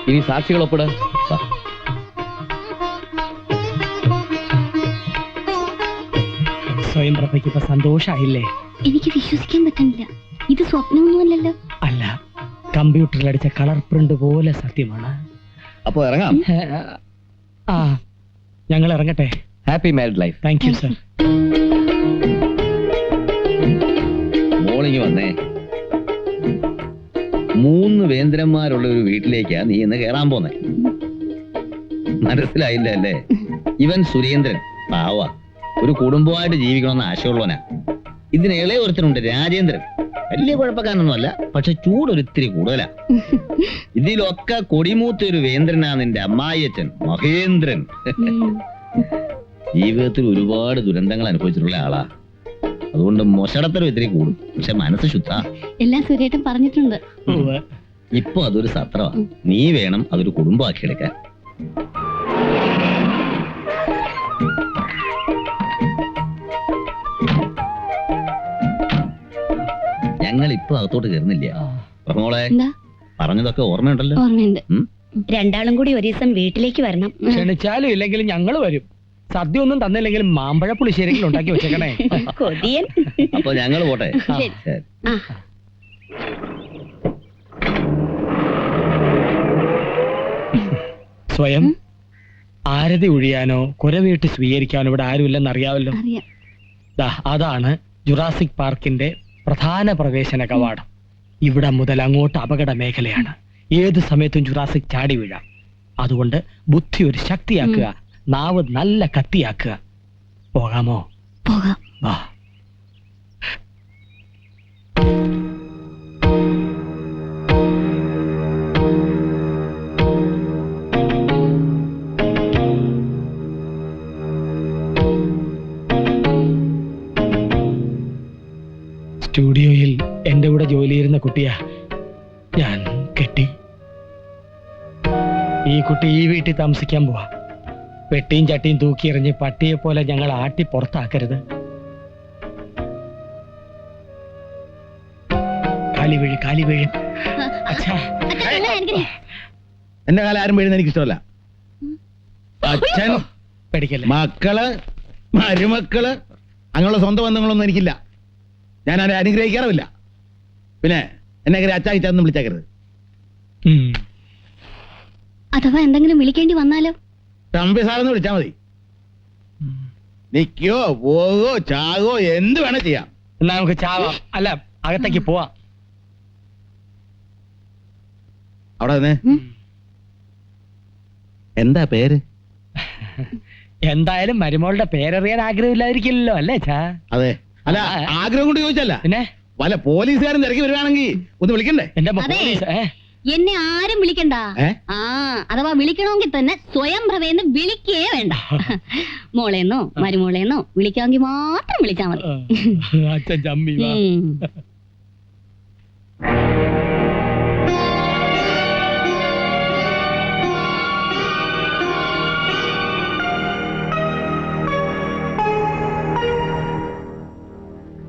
ഇനി സാക്ഷികൾ ഒപ്പിട. സ്വയം പ്രഭയ്ക്ക് ഇപ്പൊ സന്തോഷായില്ലേ? എനിക്ക് വിശ്വസിക്കാൻ പറ്റുന്നില്ല. ഇത് സ്വപ്നമൊന്നുമല്ലല്ലോ. അല്ല, കമ്പ്യൂട്ടറിൽ അടിച്ച കളർ പ്രിന്റ് പോലെ സത്യമാണ്. അപ്പൊ ഇറങ്ങാം. ആ, ഞങ്ങൾ ഇറങ്ങട്ടെ. Happy married life. Thank you sir. മോളിങ്ങി വന്നേ. 3 വേന്ദ്രന്മാരുള്ള ഒരു വീട്ടിലേക്കാ നീ ഇന്ന് കേറാൻ പോന്നെ. മനസ്സിലായില്ല അല്ലേ? ഇവൻ സുരേന്ദ്രൻ പാവ, ഒരു കുടുംബമായിട്ട് ജീവിക്കണമെന്ന് ആശയമുള്ളവനാ. ഇതിന് ഇളയ ഒരുത്തനുണ്ട് രാജേന്ദ്രൻ. വലിയ കുഴപ്പക്കാരനൊന്നുമല്ല, പക്ഷെ ചൂടൊരിത്തിരി കൂടുതലാ. ഇതിലൊക്കെ കൊടിമൂത്ത ഒരു വേന്ദ്രനാ നിന്റെ അമ്മായിയച്ഛൻ മഹേന്ദ്രൻ. ജീവിതത്തിൽ ഒരുപാട് ദുരന്തങ്ങൾ അനുഭവിച്ചിട്ടുള്ള ആളാ. അതുകൊണ്ട് മൊശടത്തരം ഇത്തിരി കൂടും, പക്ഷെ മനസ്സ് ശുദ്ധ. എല്ലാം സുരേട്ടൻ പറഞ്ഞിട്ടുണ്ട്. ഇപ്പൊ അതൊരു സത്രമാ. നീ വേണം അതൊരു കുടുംബമാക്കി എടുക്കാൻ. ഞങ്ങൾ ഇപ്പൊ അകത്തോട്ട് കയറുന്നില്ല. മോളെ, പറഞ്ഞതൊക്കെ ഓർമ്മയുണ്ടല്ലോ? ഓർമ്മയുണ്ട്. രണ്ടാളും കൂടി ഒരു ദിവസം വീട്ടിലേക്ക് വരണം. ക്ഷണിച്ചാലും ഇല്ലെങ്കിലും ഞങ്ങൾ വരും. സദ്യ ഒന്നും തന്നില്ലെങ്കിലും മാമ്പഴ പുളിശ്ശേരികൾ ഉണ്ടാക്കി വെച്ചേക്കണേ. കൊതിയൻ. അപ്പൊ ഞങ്ങൾ പോട്ടെ. ശരി. ശരി. സ്വയം ആരതി ഒഴിയാനോ കുരവീട്ട് സ്വീകരിക്കാനോ ഇവിടെ ആരുമില്ലെന്ന് അറിയാമല്ലോ. അറിയാം. അതാണ് ജുറാസിക് പാർക്കിന്റെ പ്രധാന പ്രവേശന കവാടം. ഇവിടെ മുതൽ അങ്ങോട്ട് അപകട മേഖലയാണ്. ഏത് സമയത്തും ജുറാസിക് ചാടി വീഴാം. അതുകൊണ്ട് ബുദ്ധി ഒരു ശക്തിയാക്കുക, നാവ് നല്ല കത്തിയാക്കുക. പോകാമോ? പോകാം. വാ. സ്റ്റുഡിയോയിൽ എന്റെ കൂടെ ജോലി ചെയ്യുന്ന കുട്ടിയാ ഞാൻ കെട്ടി. ഈ കുട്ടി ഈ വീട്ടിൽ താമസിക്കാൻ പോവാ. പെട്ടിയും ചട്ടിയും തൂക്കിയെറിഞ്ഞ് പട്ടിയെ പോലെ ഞങ്ങൾ ആട്ടി പുറത്താക്കരുത്. കാലി വീഴും. എന്റെ കാലം ആരും വീഴുന്ന എനിക്ക് ഇഷ്ടമല്ല. അച്ഛൻ, പേടിക്കല്ലേ. മക്കള്, മരുമക്കള്, അങ്ങനെയുള്ള സ്വന്തം ബന്ധങ്ങളൊന്നും എനിക്കില്ല. ഞാൻ അവരെ അനുഗ്രഹിക്കാറുമില്ല. പിന്നെ എന്നെ അച്ചാക്കിച്ചൊന്നും വിളിച്ചേക്കരുത്. അഥവാ എന്തെങ്കിലും വിളിക്കേണ്ടി വന്നാലോ? തമ്പി സാറെന്ന് വിളിച്ചാ മതി. നിക്കോ പോകോ ചാകോ എന്ത് വേണേ ചെയ്യാം. എന്നാ നമുക്ക് ചാവാം. അല്ല, അകത്തേക്ക് പോവാം. അവിടെ തന്നെ. എന്താ പേര്? എന്തായാലും മരുമോളുടെ പേരറിയാൻ ആഗ്രഹമില്ലാതിരിക്കില്ലല്ലോ അല്ലേ ചാ? അതെ. അല്ല, ആഗ്രഹം കൊണ്ട് ചോദിച്ചല്ല. പിന്നെ വല്ല പോലീസുകാരൻ തിരക്കി വരുവാണെങ്കിൽ ഒന്ന് വിളിക്കണ്ടേ? എന്റെ അതെ. എന്നെ ആരും വിളിക്കണ്ട. അഥവാ വിളിക്കണമെങ്കിൽ തന്നെ സ്വയം പ്രഭയെന്ന് വിളിക്കേ വേണ്ട. മോളേന്നോ മരുമോളേന്നോ വിളിക്കാമെങ്കിൽ മാത്രം വിളിച്ചാ മതി. അച്ഛൻ ചമ്മി.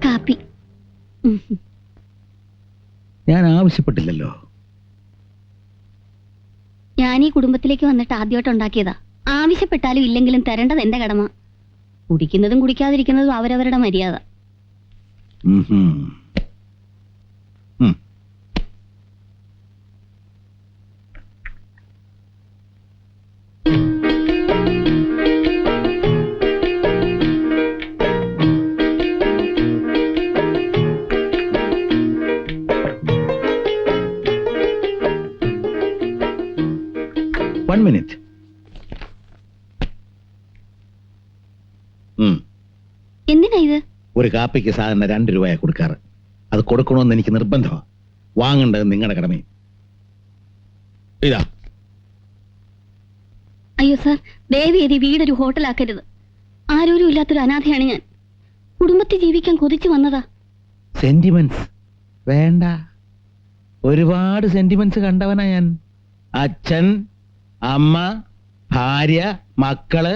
കാപ്പി. ഞാൻ ആവശ്യപ്പെട്ടില്ലല്ലോ. ഞാൻ ഈ കുടുംബത്തിലേക്ക് വന്നിട്ട് ആദ്യമായിട്ട് ഉണ്ടാക്കിയതാ. ആവശ്യപ്പെട്ടാലും ഇല്ലെങ്കിലും തരേണ്ടത് എന്റെ കടമ. കുടിക്കുന്നതും കുടിക്കാതിരിക്കുന്നതും അവരവരുടെ മര്യാദ. One minute. എന്തിനാ ഇത്? ഒരു കാപ്പിക്ക് സാധാരണ 2 രൂപയാ കൊടുക്കാറ്. അത് കൊടുക്കണമെന്ന് എനിക്ക് നിർബന്ധമാണ്. വാങ്ങേണ്ടത് നിങ്ങളുടെ കടമയും. ഇതാ. അയ്യോ സാർ, ദയവേദി വീടൊരു ഹോട്ടലാക്കരുത്. ആരോരും ഇല്ലാത്തൊരു അനാഥയാണ് ഞാൻ. കുടുംബത്തിൽ ജീവിക്കാൻ കൊതിച്ചു വന്നതാ. സെന്റിമെന്റ്സ് വേണ്ട. ഒരുപാട് സെന്റിമെന്റ്സ് കണ്ടവനാ ഞാൻ. അച്ഛൻ, അമ്മ, ഭാര്യ, മക്കള്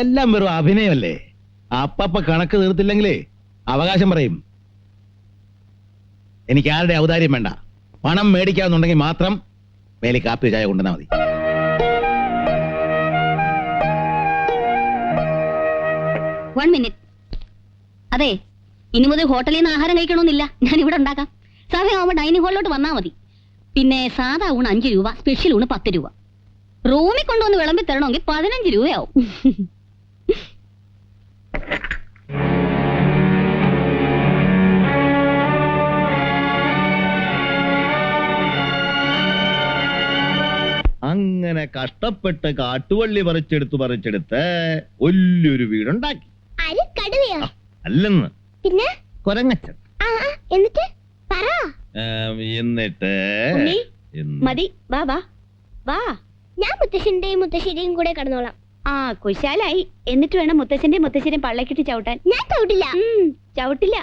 എല്ലാം വെറും അഭിനയമല്ലേ. അപ്പപ്പ കണക്ക് തീർത്തില്ലെങ്കിലേ അവകാശം പറയും. എനിക്ക് ആരുടെ ഔദാര്യം വേണ്ട. പണം മേടിക്കാവുന്നുണ്ടെങ്കിൽ മാത്രം മേലെ കാപ്പി ചായ കൊണ്ടുവന്നാൽ മതി. One minute. അതെ, ഇനി മുതൽ ഹോട്ടലിൽ നിന്ന് ആഹാരം കഴിക്കണമെന്നില്ല, ഞാൻ ഇവിടെ ഉണ്ടാക്കാം. സമയമാകുമ്പോൾ ഡൈനിങ് ഹാളിലോട്ട് വന്നാൽ മതി. പിന്നെ സാധാ ഊണ് 5 രൂപ, സ്പെഷ്യൽ ഊണ് 10 രൂപ. റൂമിൽ കൊണ്ടുവന്ന് വിളമ്പി തരണമെങ്കിൽ 15 രൂപയാവും. അങ്ങനെ കഷ്ടപ്പെട്ട് കാട്ടുവള്ളി പറിച്ചെടുത്ത് വലിയൊരു വീടുണ്ടാക്കി. ആ, അല്ലെന്ന് പിന്നെ കൊരങ്ങച്ചൻ. എന്നിട്ട് പറ. എന്നിട്ട് ഉണ്ണി, എന്ന് മതി, വാ വാ വാ. ഞാൻ മുത്തശ്ശന്റെയും മുത്തശ്ശിയുടെയും കൂടെ കിടന്നോളാം. ആ കുശാലായി. എന്നിട്ട് വേണം മുത്തശ്ശന്റെയും മുത്തശ്ശിയുടെയും പള്ളക്കിട്ട് ചവിട്ടാൻ. ഞാൻ ചവിട്ടില്ല. ചവിട്ടില്ല.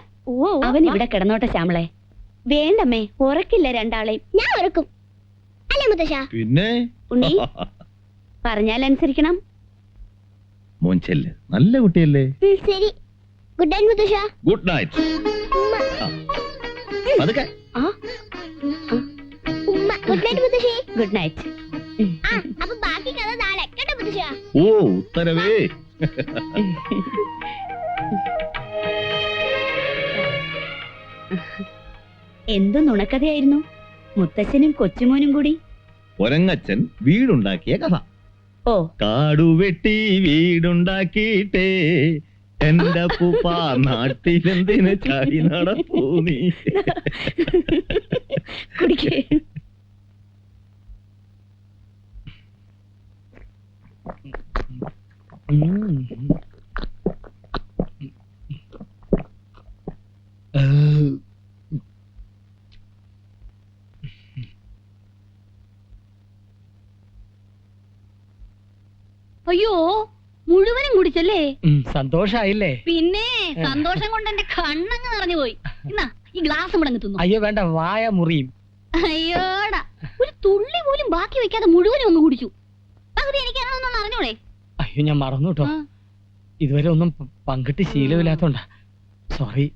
അവൻ ഇവിടെ കിടന്നോട്ടെ ശ്യാമളെ. വേണ്ടമ്മേ, ഉറക്കില്ല രണ്ടാളെയും. ഞാൻ ഉറക്കും. അല്ലേ മുത്തശ്ശ? പിന്നെ ഉണ്ണി, പറഞ്ഞാൽ അനുസരിക്കണം. മോൻ ചെല്ല്, നല്ല കുട്ടിയല്ലേ. ശരി. ഗുഡ് നൈറ്റ് മുത്തശ്ശ. Good night. അതൊക്കെ ആ, ഉമ്മ. ഗുഡ് നൈറ്റ് മുത്തശ്ശി. Good night. ആ, അപ്പൊ ബാക്കി കഥ നാളെ കേട്ടോ മുത്തശ്ശ. ഓ ഉത്തരവേ. എന്തു നുണക്കഥയായിരുന്നു. മുത്തശ്ശനും കൊച്ചുമോനും കൂടി. കൊരങ്ങച്ചൻ വീടുണ്ടാക്കിയ കഥ. ഓ, കാടുവെട്ടി വീടുണ്ടാക്കിയിട്ടേ എന്റെ പൂപ്പ നാട്ടിലെന്തിന് ചാടി നടപ്പൂ നീ. കുടിക്കേ. അയ്യോ, മുഴുവനും കുടിച്ചല്ലേ? സന്തോഷായില്ലേ? പിന്നെ സന്തോഷം കൊണ്ട് എന്റെ കണ്ണങ്ങ് നിറഞ്ഞു പോയി. എന്നാ ഈ ഗ്ലാസ് മുടങ്ങ് തിന്നു. അയ്യോ വേണ്ട, വായ മുറിയും. അയ്യോടാ, ഒരു തുള്ളി പോലും ബാക്കി വെക്കാതെ മുഴുവനും ഒന്ന് കുടിച്ചു. പകുതി എനിക്കാണോന്നൊന്ന് അറിഞ്ഞോളെ. അയ്യോ ഞാൻ മറന്നു കേട്ടോ. ഇതുവരെ ഒന്നും പങ്കിട്ട് ശീലമില്ലാത്തോണ്ടാ. സോറി.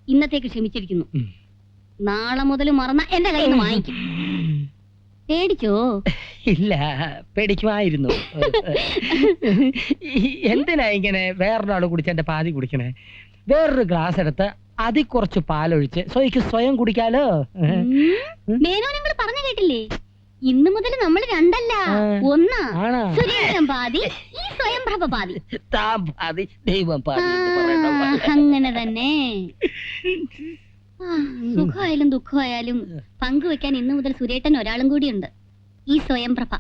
ഇന്നത്തേക്ക് ക്ഷമിച്ചിരിക്കുന്നു. ഉം. നാളെ മുതൽ മറന്ന എന്റെ കയ്യിൽ നിന്ന് വാങ്ങിക്കും. പേടിച്ചോ? ഇല്ല, പേടിക്കുമായിരുന്നു. എന്തിനാ ഇങ്ങനെ വേറൊരാൾ കുടിച്ച എന്റെ പാതി കുടിക്കണേ? വേറൊരു ഗ്ലാസ് എടുത്ത് അതിൽ കുറച്ച് പാലൊഴിച്ച് സ്വയം കുടിക്കാലോ. മേനോ, നിങ്ങൾ പറഞ്ഞു കേട്ടില്ലേ? ഇന്ന് മുതൽ നമ്മൾ രണ്ടല്ല, ഒന്നാ. ആണോ? സുരേന്ദ്രൻ പാതി, ഈ സ്വയംപ്രഭ പാതി. താൻ പാതി, ദൈവം പാതി എന്ന് പറയണ പോലെ. അങ്ങനെ തന്നെ. സുഖമായാലും ദുഃഖമായാലും പങ്കുവെക്കാൻ ഇന്നു മുതൽ സുരേട്ടൻ ഒരാളും കൂടിയുണ്ട്. ഈ സ്വയംപ്രഭ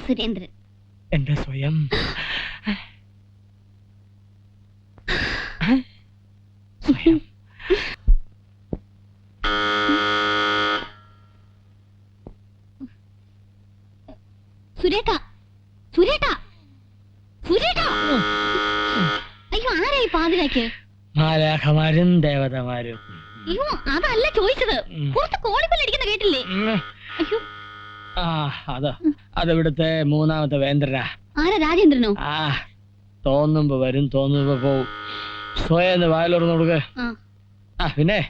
സുരേന്ദ്രൻ. എന്റെ സ്വയം സ്വയം. സുരേട്ടാ, അയ്യോ, ആരായി പാതിരാക്ക്? മാലാഖമാരും ദേവതമാരും. അയ്യോ, അതല്ല ചോദിച്ചത്. പുറത്ത് കോളിപ്പല്ലടിക്കുന്ന കേട്ടില്ലേ? അയ്യോ, അതിവിടുത്തെ 3ാമത്തെ വേന്ദ്രനാ. ആരാ? രാജേന്ദ്രനോ? തോന്നുമ്പോ വരും, തോന്നുമ്പോ പോവും. സ്വയം വായലുറന്നു കൊടുക്ക. പിന്നെ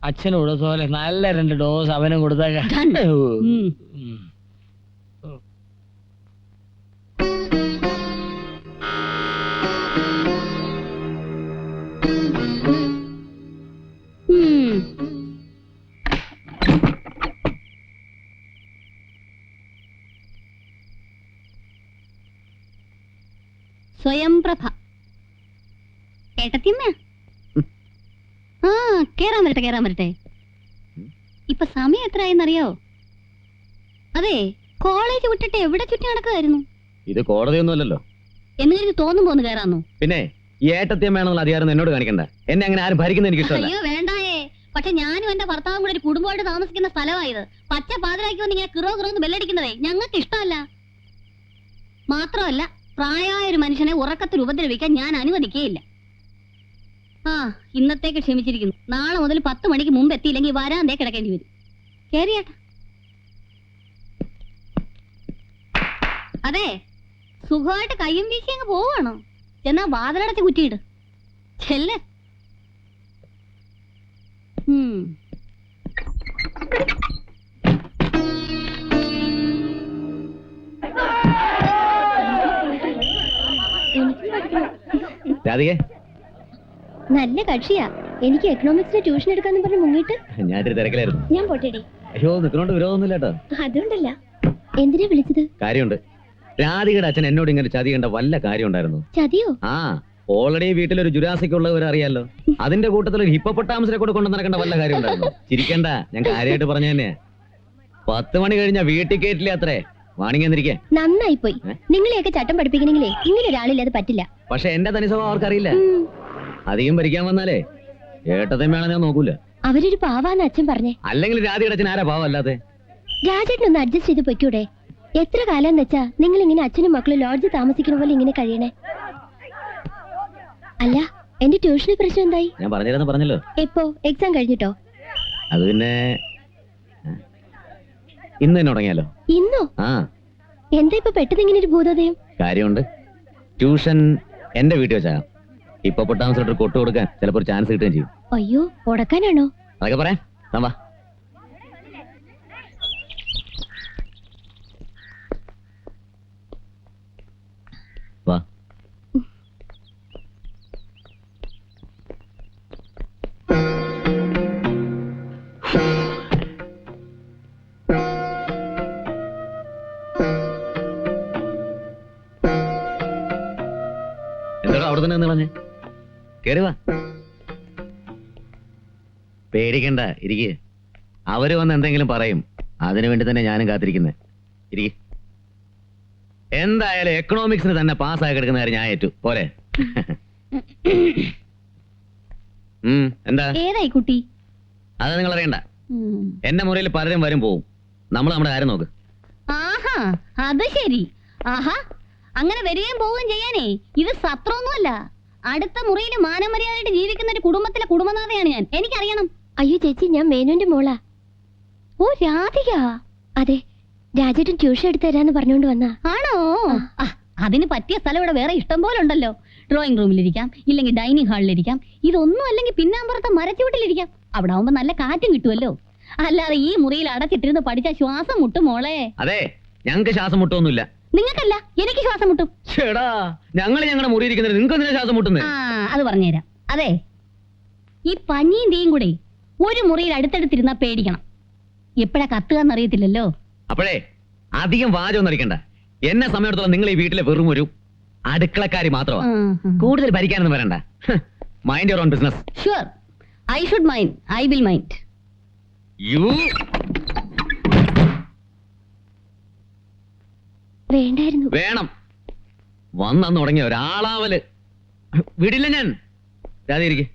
അച്ഛന് കൊടുത്തോലെ നല്ല 2 ഡോസ് അവനും കൊടുത്തേക്ക. സ്വയംപ്രഭ കേട്ടത്തിമ്മ. കേറാൻ വരട്ടെ. ഇപ്പൊ സമയം എത്രയെന്നറിയോ? അതെ, കോളേജ് വിട്ടിട്ട് എവിടെ ചുറ്റി നടക്കുമായിരുന്നു? ഇത് കോടതിയൊന്നുമല്ലല്ലോ. എന്ന് കരുതി തോന്നുമ്പോ ഒന്ന് കയറാന്നോ? പിന്നെ ഈ ഏട്ടത്യം വേണമെന്നുള്ള അധികാരം എന്നോട് കാണിക്കണ്ട. എന്നെ അങ്ങനെ ആരും ഭരിക്കുന്ന എനിക്ക് ഇഷ്ടമല്ല. അയ്യോ വേണ്ടായേ. പക്ഷെ ഞാനും എന്റെ ഭർത്താവും കൂടെ ഒരു കുടുംബമായിട്ട് താമസിക്കുന്ന സ്ഥലമായത്. പച്ച പാതിരാക്കി വന്ന് ഇങ്ങനെ കിറോന്ന് ബെല്ലടിക്കുന്നതേ ഞങ്ങൾക്ക് ഇഷ്ടമല്ല. മാത്രമല്ല, പ്രായമായ ഒരു മനുഷ്യനെ ഉറക്കത്തിൽ ഉപദ്രവിക്കാൻ ഞാൻ അനുവദിക്കുകയില്ല. ഇന്നത്തേക്ക് ക്ഷമിച്ചിരിക്കുന്നു. നാളെ മുതൽ 10 മണിക്ക് മുമ്പ് എത്തിയില്ലെങ്കിൽ വരാന്തേ കിടക്കേണ്ടി വരും. കേറിയേട്ടാ. അതെ, സുഖമായിട്ട് കയ്യും വീശി അങ്ങ് പോവാണോ? എന്നാ വാതിലടച്ച് കുറ്റിയിട്. ചെല്ലേ. രാധികേ നല്ല കക്ഷിയാ. എനിക്ക് എക്കണോമിക്സിന് ട്യൂഷൻ എടുക്കാന്ന് പറഞ്ഞ് മുങ്ങിട്ട് ഞാൻ ഇത്തിരി തിരക്കിലായിരുന്നു. ഞാൻ പോട്ടേടി. അയ്യോ നിൽക്കണോണ്ട് വിരോധമൊന്നുമില്ല കേട്ടോ. അതുകൊണ്ടല്ല. എന്തിനാ വിളിച്ചത്? കാര്യമുണ്ട്. രാധികയുടെ അച്ഛൻ എന്നോട് ഇങ്ങനെ ചതി കണ്ട വല്ല കാര്യം ഉണ്ടായിരുന്നു. ചതിയോ? ആ ഓൾറെഡി വീട്ടിലൊരു ജുരാസിക് ഉള്ളവർ അറിയാലോ. അതിന്റെ കൂട്ടത്തിൽ ഒരു ഹിപ്പോപ്പൊട്ടാമസിനെ കൂടെ കൊണ്ടു നടക്കേണ്ട വല്ല കാര്യം ഉണ്ടായിരുന്നു. ചിരിക്കണ്ട, ഞാൻ കാര്യമായിട്ട് പറഞ്ഞു തന്നെ. 10 മണി കഴിഞ്ഞാ വീട്ടിൽ കയറ്റില്ല അത്രേ. വാണിങ്ങി എന്നിരിക്കേ. നന്നായി പോയി. നിങ്ങളെയൊക്കെ ചട്ടം പഠിപ്പിക്കണെങ്കിലേ ഇങ്ങനെ ഒരാളില്ലാതെ പറ്റില്ല. പക്ഷെ എന്റെ തനി സ്വഭാവം അവർക്കറിയില്ല. അധികം ഭരിക്കാൻ വന്നാലേ ഏട്ടത്തമ്മയാണെ ഞാൻ നോക്കൂല. അവരൊരു പാവാന്ന് അച്ഛൻ പറഞ്ഞേ. അല്ലെങ്കിൽ രാധികയുടെ അച്ഛൻ ആരാ പാവം അല്ലാതെ? രാജേട്ടനൊന്ന് അഡ്ജസ്റ്റ് ചെയ്ത് പൊയ്ക്കൂടെ? എത്ര കാലം വെച്ചാ നിങ്ങൾ ഇങ്ങനെ അച്ഛനും മക്കളും ലോഡ്ജ് താമസിക്കുന്ന പോലെ ഇങ്ങനെ കഴിയണേ? അല്ല, എന്റെ ട്യൂഷന് പ്രശ്നം എന്തായി? ഞാൻ പറഞ്ഞല്ലോ. എപ്പോ? എക്സാം കഴിഞ്ഞിട്ടോ? അത് പിന്നെ ഇന്ന് തന്നെ തുടങ്ങിയാലോ? ഇന്നോ? ആ എന്താ ഇപ്പൊ പെട്ടെന്ന് ഇങ്ങനെ ഒരു ഭൂതോദയം? കാര്യമുണ്ട്. ട്യൂഷൻ എന്റെ വീട്ടിൽ വെച്ചാ ഇപ്പൊ പൊട്ടാമസിലോട്ട് കൊട്ടു കൊടുക്കാൻ ചിലപ്പോ ഒരു ചാൻസ് കിട്ടുകയും ചെയ്യും. അയ്യോ, ഉടക്കാനാണോ? അതൊക്കെ പറയാം. വാ വാ. എന്താ അവിടെ തന്നെ കളഞ്ഞേ? കേറി വാ. പേടിക്കണ്ട, ഇരിക്കേ. അവര് വന്ന് എന്തെങ്കിലും പറയും, അതിനു വേണ്ടി തന്നെ ഞാനും കാത്തിരിക്കുന്നത്. ഇരിക്കെ. എന്തായാലും എക്കണോമിക്സിന് തന്നെ പാസ്സാക്കി എടുക്കുന്ന കാര്യം ഞാൻ ഏറ്റു. പോരെ? എന്താ ഏതായി കുട്ടി? അത് നിങ്ങൾ അറിയണ്ട. എന്റെ മുറിയിൽ പലരും വരും പോവും. നമ്മൾ നമ്മുടെ കാര്യം നോക്ക്. ആഹാ, അത് ശരി. ആഹാ, അങ്ങനെ വരികയും പോവുകയും ചെയ്യാനേ ഇത് സത്രമൊന്നുമല്ല. അടുത്ത മുറിയിൽ മാനമര്യാദയായിട്ട് ജീവിക്കുന്ന ഒരു കുടുംബത്തിലെ കുടുംബനാഥയാണ് ഞാൻ. എനിക്കറിയണം. അയ്യോ ചേച്ചി, ഞാൻ മേനോന്റെ മോളാ. ഓ രാധിക. അതെ, രാജേട്ടൻ ട്യൂഷൻ എടുത്തു തരാന്ന് പറഞ്ഞുകൊണ്ട് വന്നാ. ആണോ? ആ, അതിന് പറ്റിയ സ്ഥലം ഇവിടെ വേറെ ഇഷ്ടം പോലെ ഉണ്ടല്ലോ. ഡ്രോയിങ് റൂമിലിരിക്കാം, ഇല്ലെങ്കിൽ ഡൈനിങ് ഹാളിലിരിക്കാം, ഇതൊന്നും അല്ലെങ്കിൽ പിന്നാമ്പുറത്തെ മരച്ചുവട്ടിലിരിക്കാം. അവിടെ ആവുമ്പോ നല്ല കാറ്റും കിട്ടുമല്ലോ. അല്ലാതെ ഈ മുറിയിൽ അടച്ചിട്ടിരുന്ന് പഠിച്ച ശ്വാസം മുട്ടും മോളെ. അതെ, ഞങ്ങൾക്ക് ശ്വാസം മുട്ടൊന്നുമില്ല. നിങ്ങൾക്കല്ല, എനിക്ക് ശ്വാസം മുട്ടും. ചേടാ, ഞങ്ങളുടെ മുറി ഇരിക്കുന്നത് നിങ്ങൾക്ക് എന്തിനാ ശ്വാസം മുട്ടുന്നത്? ആ, അത് പറഞ്ഞുതരാം. അതെ, ഈ പഞ്ഞിയും തീയും കൂടെ ഒരു മുറിയിൽ അടുത്തടുത്തിരുന്നാ പേടിക്കണം. എപ്പോഴാ കത്തുകയെന്ന് അറിയത്തില്ലല്ലോ. അപ്പോഴേ അധികം വാചൊന്നും അടിക്കണ്ട. എന്നെ സമയത്തോളം നിങ്ങൾ ഈ വീട്ടിലെ വെറും ഒരു അടുക്കളക്കാരി മാത്രമാ. കൂടുതൽ ഭരിക്കാനൊന്നും വരണ്ട. Mind your own business. Sure, I should mind. I will mind. You വേണ്ടായിരുന്നു. വേണം. വന്നു തുടങ്ങിയ ഒരാളാവല് വിടില്ല ഞാൻ. രാധ ഇരിക്കെ.